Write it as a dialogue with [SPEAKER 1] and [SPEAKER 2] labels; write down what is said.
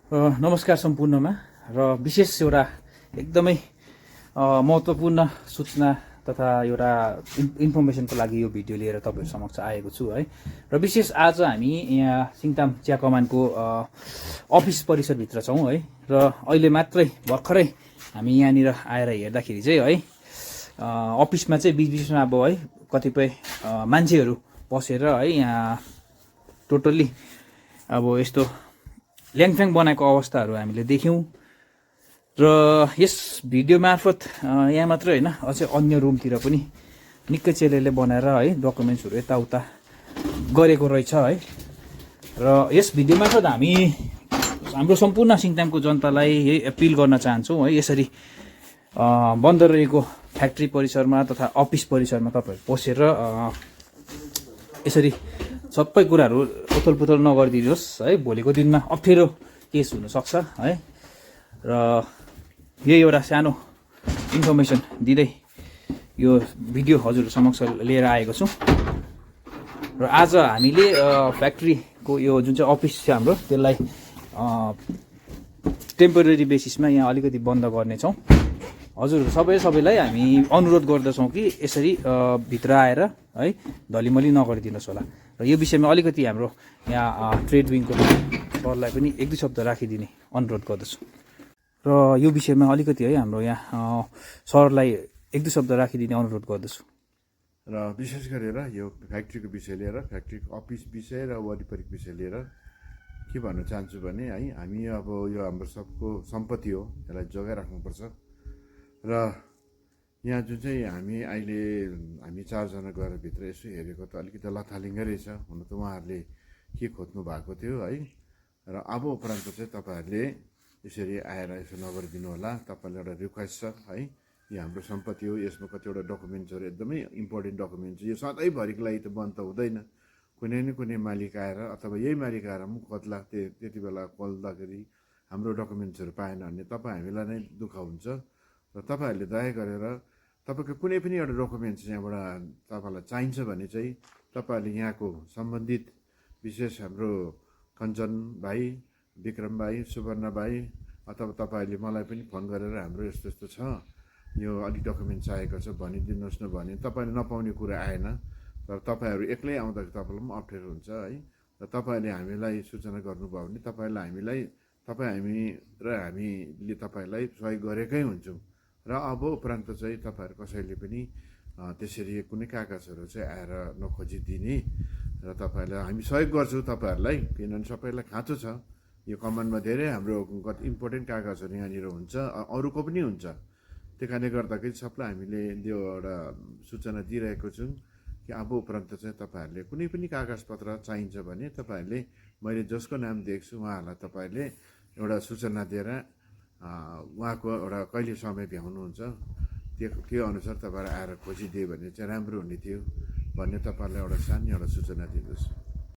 [SPEAKER 1] नमस्कार सम्पूर्णमा र विशेष एउटा एकदमै महत्त्वपूर्ण सूचना तथा एउटा इन्फर्मेसनको लागि यो भिडियो लिएर तपाईहरु समक्ष आएको छु है। र विशेष आज हामी यहाँ सिङताम चिया कमानको अफिस परिसरभित्र छौँ है। र अहिले मात्रै भर्खरै हामी यहाँनिर आएर हेर्दाखेरि चाहिँ है अफिसमा चाहिँ बीचबीचमा अब है कतिपय मान्छेहरू बसेर है यहाँ टोटल्ली अब यस्तो ल्याङफ्याङ बनाएको अवस्थाहरू हामीले देख्यौँ। र यस भिडियो मार्फत यहाँ मात्रै होइन अझै अन्य रुमतिर पनि निकै चेलेले बनाएर है डकुमेन्ट्सहरू यताउता गरेको रहेछ है। र यस भिडियो मार्फत हामी हाम्रो सम्पूर्ण सिङतामको जनतालाई यही अपिल गर्न चाहन्छौँ है, यसरी बन्द रहेको फ्याक्ट्री परिसरमा तथा अफिस परिसरमा तपाईँहरू पसेर यसरी सबै कुराहरू उथलपुथल नगरिदिनुहोस् है। भोलिको दिनमा अप्ठ्यारो केस हुनसक्छ है। र यही एउटा सानो इन्फर्मेसन दिँदै यो भिडियो हजुर समक्ष लिएर आएको छु। र आज हामीले फ्याक्ट्रीको यो जुन चाहिँ अफिस छ हाम्रो त्यसलाई टेम्पोरेरी बेसिसमा यहाँ अलिकति बन्द गर्नेछौँ। हजुर सबैलाई हामी अनुरोध गर्दछौँ कि यसरी भित्र आएर है धलिमली नगरिदिनुहोस् होला। र यो विषयमा अलिकति हाम्रो यहाँ ट्रेड विङको सरलाई पनि एक दुई शब्द राखिदिने अनुरोध गर्दछु। र यो विषयमा अलिकति है हाम्रो यहाँ सरलाई एक दुई शब्द राखिदिने अनुरोध गर्दछु।
[SPEAKER 2] र विशेष गरेर यो फ्याक्ट्रीको विषय लिएर, फ्याक्ट्रीको अफिस विषय र वरिपरिको विषय लिएर के भन्न चाहन्छु भने है हामी अब यो हाम्रो सबको सम्पत्ति हो, यसलाई जोगाइराख्नुपर्छ। र यहाँ जुन चाहिँ हामी चारजना गएर भित्र यसो हेरेको त अलिकति लथालिङ्गै रहेछ। हुन त उहाँहरूले के खोज्नु भएको थियो है। र अब उपरान्त चाहिँ तपाईँहरूले यसरी आएर यसो नगरिदिनु होला। तपाईँलाई एउटा रिक्वेस्ट छ है, यो हाम्रो सम्पत्ति हो, यसमा कतिवटा डकुमेन्ट्सहरू एकदमै इम्पोर्टेन्ट डकुमेन्ट छ। यो सधैँभरिको लागि त बन्द त हुँदैन। कुनै मालिक आएर अथवा यही मालिक आएर मुख कत्ला त्यति बेला खोल्दाखेरि हाम्रो डकुमेन्ट्सहरू पाएन भने तपाईँ हामीलाई नै दुःख हुन्छ। र तपाईँहरूले दया गरेर तपाईँको कुनै पनि एउटा डकुमेन्ट्स यहाँबाट तपाईँलाई चाहिन्छ भने चाहिँ तपाईँहरूले यहाँको सम्बन्धित विशेष हाम्रो कञ्चन भाइ, विक्रम भाइ, सुवर्ण भाइ अथवा तपाईँहरूले मलाई पनि फोन गरेर हाम्रो यस्तो यस्तो छ, यो अलिक डकुमेन्ट चाहिएको छ भनिदिनुहोस् न भने तपाईँले नपाउने कुरा आएन। तर तपाईँहरू एक्लै आउँदाखेरि तपाईँलाई पनि अप्ठ्यारो हुन्छ है। र तपाईँहरूले हामीलाई सूचना गर्नुभयो भने हामीले तपाईँहरूलाई सहयोग गरेकै हुन्छौँ। र अब उपरान्त चाहिँ तपाईँहरू कसैले पनि त्यसरी कुनै कागजहरू चाहिँ आएर नखोजिदिने र तपाईँहरूलाई हामी सहयोग गर्छौँ तपाईँहरूलाई, किनभने सबैलाई खाँचो छ। यो कमानमा धेरै हाम्रो इम्पोर्टेन्ट कागजहरू यहाँनिर हुन्छ, अरूको पनि हुन्छ। त्यो कारणले गर्दाखेरि सबलाई हामीले त्यो एउटा सूचना दिइरहेको छौँ कि अब उपरान्त चाहिँ तपाईँहरूले कुनै पनि कागजपत्र चाहिन्छ भने तपाईँहरूले मैले जसको नाम दिएको छु उहाँहरूलाई तपाईँहरूले एउटा सूचना दिएर उहाँको एउटा कहिले समय भ्याउनुहुन्छ त्यो अनुसार तपाईँहरू आएर खोजिदियो भने चाहिँ राम्रो हुने थियो भन्ने तपाईँहरूलाई एउटा सानो एउटा सूचना दिँदछु।